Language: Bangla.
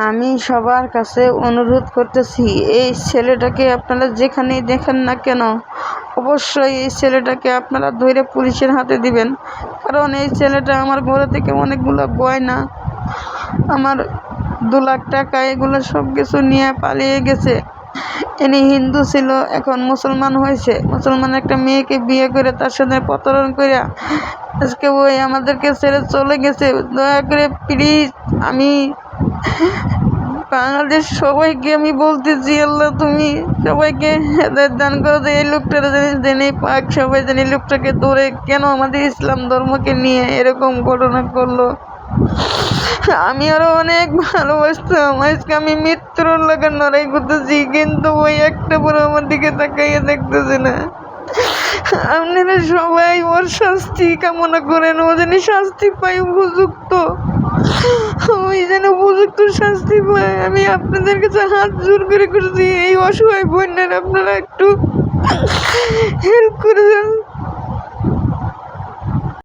আমি সবার কাছে অনুরোধ করতেছি, এই ছেলেটাকে আপনারা যেখানেই দেখেন না কেন অবশ্যই এই ছেলেটাকে আপনারা ধরে পুলিশের হাতে দিবেন। কারণ এই ছেলেটা আমার ঘরে থেকে অনেকগুলো গয়না, আমার 2 লাখ টাকা এগুলো সব কিছু নিয়ে পালিয়ে গেছে। ইনি হিন্দু ছিল, এখন মুসলমান হয়েছে। মুসলমান একটা মেয়েকে বিয়ে করে তার সাথে প্রতারণ করে আজকে ওই আমাদেরকে ছেড়ে চলে গেছে। দয়া করে প্লিজ আমি বাংলাদেশ সবাইকে আমি বলতেছি, আল্লাহ তুমি সবাইকে হেদায়েত দান করো যে এই লোকটার জেনে পাক, সবাই জানি এই লোকটাকে ধরে কেন আমাদের ইসলাম ধর্মকে নিয়ে এরকম ঘটনা করলো। আমি আরো অনেক ভালোবাসতাম, আজকে আমি মৃত্যুর লাগা লড়াই করতেছি, কিন্তু ওই একটা বড় আমার দিকে তাকাইয়া দেখতেছে না। আপনারা সবাই ওর শাস্তি কামনা করেন, ও যেন শাস্তি পায় উপযুক্ত, ওই যেন উপযুক্ত শাস্তি পায়। আমি আপনাদের কাছে হাত জোর করে করছি, এই অসহায় বোনের আপনারা একটু হেল্প করে